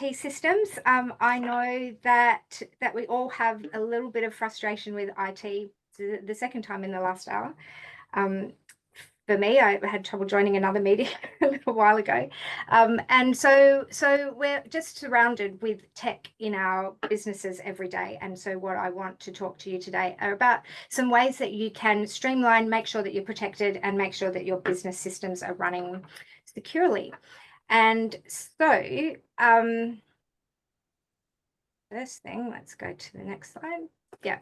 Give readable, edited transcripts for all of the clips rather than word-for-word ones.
IT systems. I know that we all have a little bit of frustration with IT. The second time in the last hour. For me, I had trouble joining another meeting a little while ago. And so we're just surrounded with tech in our businesses every day. And so what I want to talk to you today are about some ways that you can streamline, make sure that you're protected, and make sure that your business systems are running securely. And so first thing, let's go to the next slide. Yeah.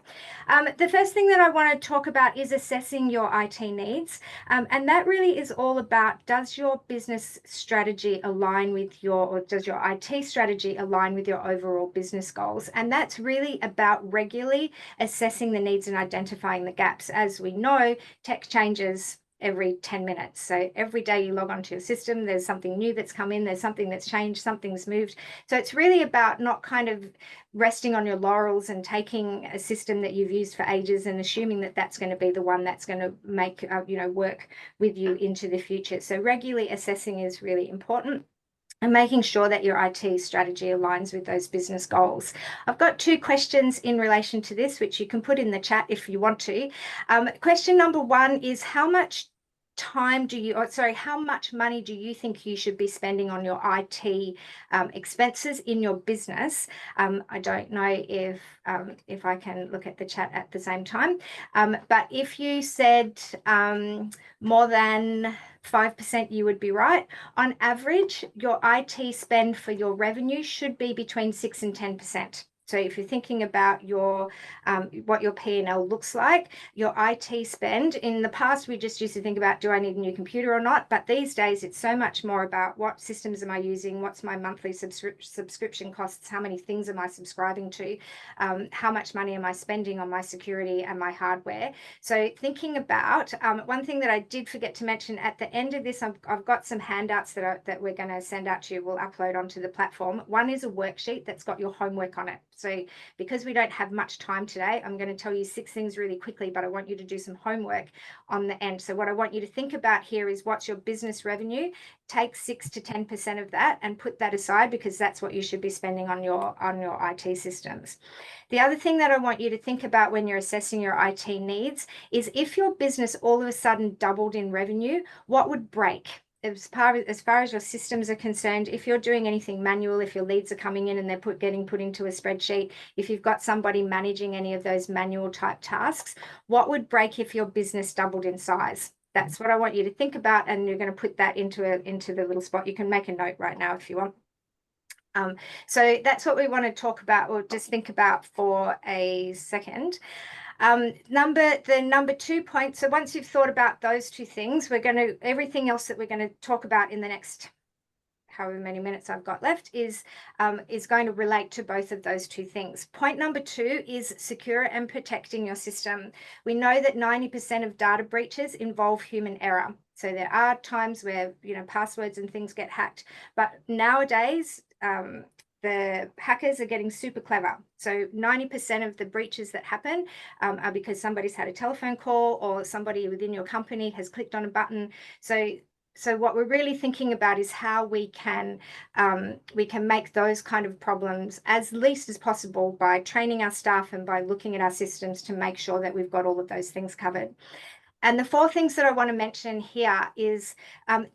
The first thing that I want to talk about is assessing your IT needs. And that really is all about, does your business strategy align with or does your IT strategy align with your overall business goals? And that's really about regularly assessing the needs and identifying the gaps. As we know, tech changes every 10 minutes. So every day you log onto your system, there's something new that's come in, there's something that's changed, something's moved. So it's really about not kind of resting on your laurels and taking a system that you've used for ages and assuming that that's going to be the one that's going to make, work with you into the future. So regularly assessing is really important, and making sure that your IT strategy aligns with those business goals. I've got 2 questions in relation to this, which you can put in the chat if you want to. Question number 1 is, how much money do you think you should be spending on your IT expenses in your business? I don't know if I can look at the chat at the same time, but if you said more than 5%, you would be right. On average, your IT spend for your revenue should be between 6 and 10%. So if you're thinking about your what your P&L looks like, your IT spend, in the past, we just used to think about, do I need a new computer or not? But these days, it's so much more about what systems am I using? What's my monthly subscription costs? How many things am I subscribing to? How much money am I spending on my security and my hardware? So thinking about, one thing that I did forget to mention at the end of this, I've got some handouts that we're going to send out to you. We'll upload onto the platform. One is a worksheet that's got your homework on it. So because we don't have much time today, I'm going to tell you 6 things really quickly, but I want you to do some homework on the end. So what I want you to think about here is, what's your business revenue? Take 6 to 10% of that and put that aside, because that's what you should be spending on your IT systems. The other thing that I want you to think about when you're assessing your IT needs is, if your business all of a sudden doubled in revenue, what would break? As far as your systems are concerned, if you're doing anything manual, if your leads are coming in and they're getting put into a spreadsheet, if you've got somebody managing any of those manual type tasks, what would break if your business doubled in size? That's what I want you to think about, and you're going to put that into the little spot. You can make a note right now if you want. So that's what we want to talk about, or just think about for a second. The number 2 point. So once you've thought about those 2 things, everything else that we're going to talk about in the next however many minutes I've got left is going to relate to both of those 2 things. Point number 2 is secure and protecting your system. We know that 90% of data breaches involve human error. So there are times where, passwords and things get hacked, but nowadays, the hackers are getting super clever. So 90% of the breaches that happen are because somebody's had a telephone call, or somebody within your company has clicked on a button. So what we're really thinking about is how we can make those kind of problems as least as possible by training our staff and by looking at our systems to make sure that we've got all of those things covered. And the 4 things that I want to mention here is,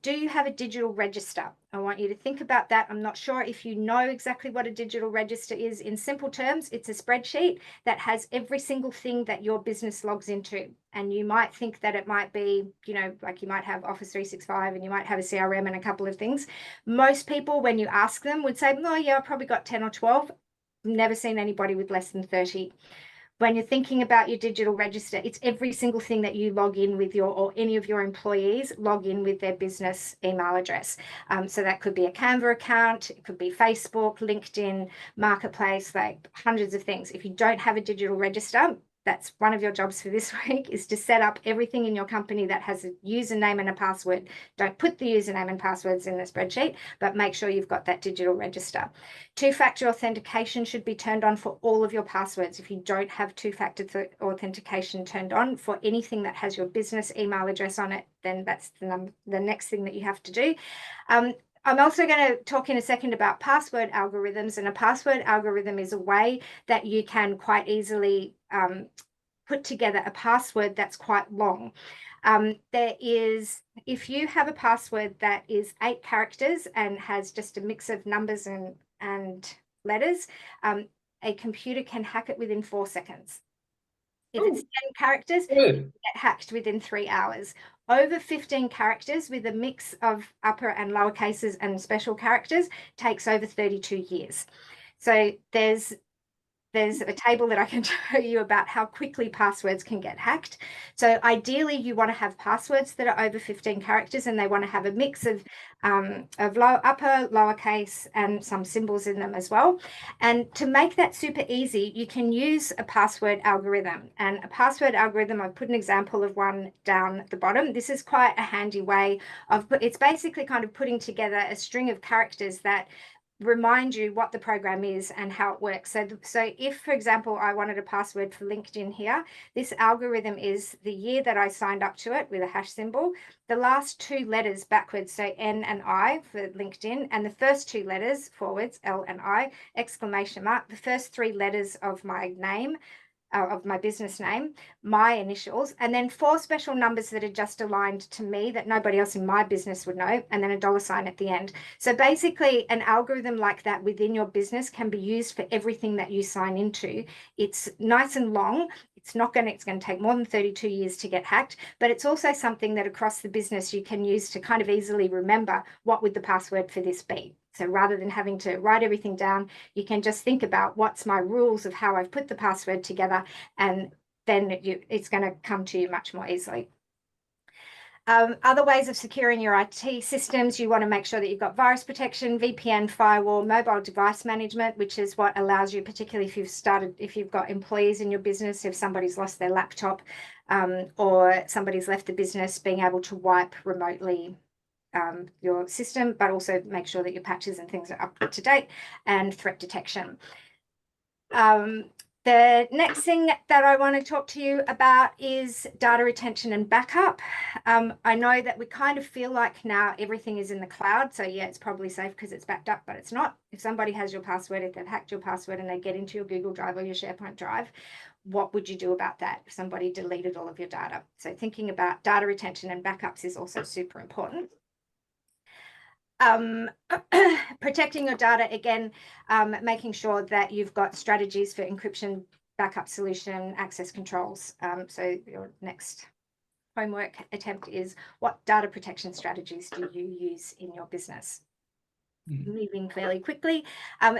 do you have a digital register? I want you to think about that. I'm not sure if you know exactly what a digital register is. In simple terms, it's a spreadsheet that has every single thing that your business logs into. And you might think that it might be, like you might have Office 365 and you might have a CRM and a couple of things. Most people, when you ask them, would say, oh yeah, I've probably got 10 or 12. Never seen anybody with less than 30. When you're thinking about your digital register, it's every single thing that you log in with or any of your employees log in with their business email address. So that could be a Canva account, it could be Facebook, LinkedIn, Marketplace, like hundreds of things. If you don't have a digital register, that's one of your jobs for this week, is to set up everything in your company that has a username and a password. Don't put the username and passwords in the spreadsheet, but make sure you've got that digital register. 2-factor authentication should be turned on for all of your passwords. If you don't have 2-factor authentication turned on for anything that has your business email address on it, then that's the next thing that you have to do. I'm also going to talk in a second about password algorithms, and a password algorithm is a way that you can quite easily put together a password that's quite long. If you have a password that is 8 characters and has just a mix of numbers and letters, a computer can hack it within 4 seconds. If it's 10 characters, Good. get hacked within 3 hours. Over 15 characters with a mix of upper and lower cases and special characters takes over 32 years. So there's a table that I can show you about how quickly passwords can get hacked. So ideally, you want to have passwords that are over 15 characters, and they want to have a mix of upper, lowercase, and some symbols in them as well. And to make that super easy, you can use a password algorithm. And a password algorithm, I've put an example of one down at the bottom. This is quite a handy way of, it's basically kind of putting together a string of characters that remind you what the program is and how it works. So if, for example, I wanted a password for LinkedIn here, this algorithm is the year that I signed up to it with a hash symbol, the last 2 letters backwards, so N and I for LinkedIn, and the first 2 letters forwards, L and I, exclamation mark, the first 3 letters of my name, of my business name, my initials, and then 4 special numbers that are just aligned to me that nobody else in my business would know, and then a $sign at the end. So basically, an algorithm like that within your business can be used for everything that you sign into. It's nice and long. It's going to take more than 32 years to get hacked, but it's also something that across the business you can use to kind of easily remember what would the password for this be. So rather than having to write everything down, you can just think about what's my rules of how I've put the password together, and then it's going to come to you much more easily. Other ways of securing your IT systems, you want to make sure that you've got virus protection, VPN, firewall, mobile device management, which is what allows you, particularly if you've got employees in your business, if somebody's lost their laptop or somebody's left the business, being able to wipe remotely your system, but also make sure that your patches and things are up to date, and threat detection. The next thing that I want to talk to you about is data retention and backup. I know that we kind of feel like now everything is in the cloud. So yeah, it's probably safe because it's backed up, but it's not. If somebody has your password, if they've hacked your password and they get into your Google Drive or your SharePoint Drive, what would you do about that if somebody deleted all of your data? So thinking about data retention and backups is also super important. Protecting your data, again, making sure that you've got strategies for encryption, backup solution, access controls. So your next homework attempt is, what data protection strategies do you use in your business? Moving fairly quickly.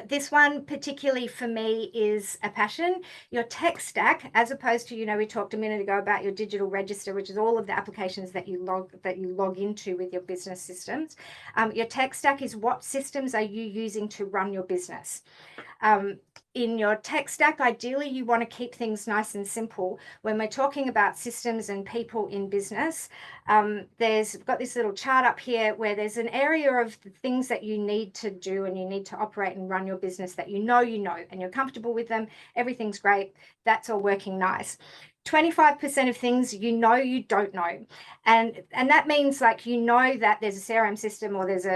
This one particularly for me is a passion. Your tech stack, as opposed to, we talked a minute ago about your digital register, which is all of the applications that you log into with your business systems. Your tech stack is, what systems are you using to run your business? In your tech stack, ideally, you want to keep things nice and simple. When we're talking about systems and people in business, we've got this little chart up here where there's an area of the things that you need to do and you need to operate and run your business that you know, and you're comfortable with them. Everything's great. That's all working nice. 25% of things you don't know, and that means, like, that there's a CRM system, or there's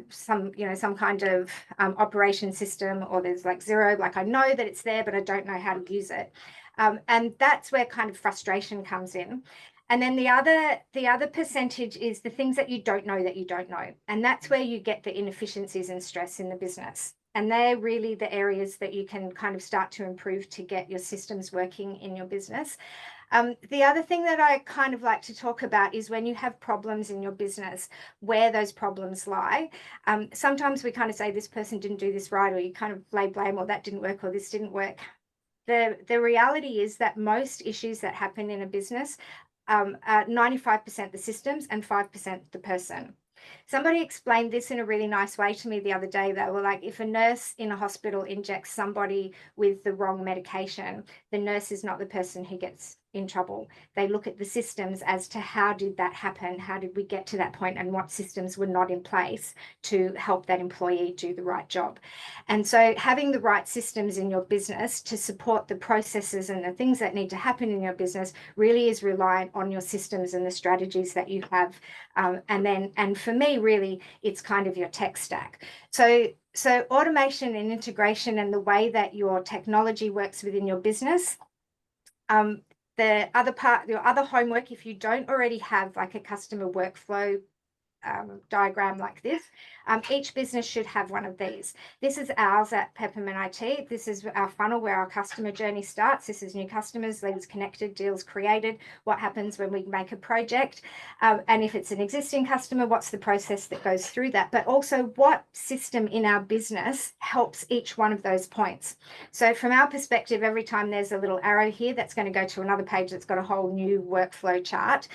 some kind of operation system, or there's like Xero, like I know that it's there but I don't know how to use it, and that's where kind of frustration comes in. And then the other percentage is the things that you don't know, and that's where you get the inefficiencies and stress in the business. And they're really the areas that you can kind of start to improve to get your systems working in your business. The other thing that I kind of like to talk about is when you have problems in your business, where those problems lie. Sometimes we kind of say, this person didn't do this right, or you kind of lay blame, or that didn't work, or this didn't work. The reality is that most issues that happen in a business are 95% the systems and 5% the person. Somebody explained this in a really nice way to me the other day. They were like, if a nurse in a hospital injects somebody with the wrong medication, the nurse is not the person who gets in trouble. They look at the systems as to how did that happen? How did we get to that point, and what systems were not in place to help that employee do the right job? And so having the right systems in your business to support the processes and the things that need to happen in your business really is reliant on your systems and the strategies that you have. And for me, really, it's kind of your tech stack. So automation and integration and the way that your technology works within your business. The other part, your other homework, if you don't already have like a customer workflow diagram like this, each business should have one of these. This is ours at Peppermint IT. This is our funnel where our customer journey starts. This is new customers, leads connected, deals created, what happens when we make a project, and if it's an existing customer, what's the process that goes through that, but also what system in our business helps each one of those points. So from our perspective, every time there's a little arrow here, that's going to go to another page that's got a whole new workflow chart.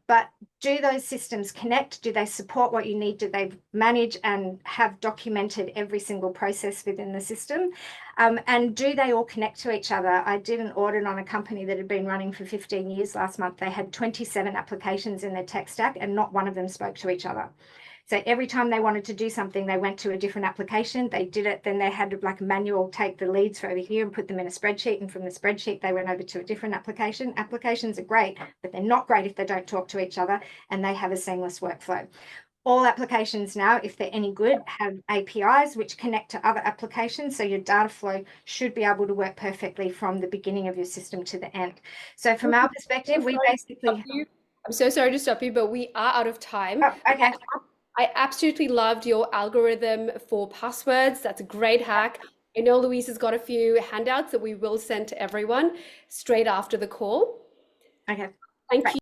But do those systems connect? Do they support what you need? Do they manage and have documented every single process within the system? And do they all connect to each other? I did an audit on a company that had been running for 15 years last month. They had 27 applications in their tech stack, and not one of them spoke to each other. So every time they wanted to do something, they went to a different application, they did it, then they had to like manual take the leads from over here and put them in a spreadsheet, and from the spreadsheet they went over to a different application. Applications are great, but they're not great if they don't talk to each other and they have a seamless workflow. All applications now, if they're any good, have APIs which connect to other applications. So your data flow should be able to work perfectly from the beginning of your system to the end. So from our perspective, we basically... I'm so sorry to stop you, but we are out of time. Oh, okay. I absolutely loved your algorithm for passwords. That's a great hack. I know Louise has got a few handouts that we will send to everyone straight after the call. Okay. Thank you.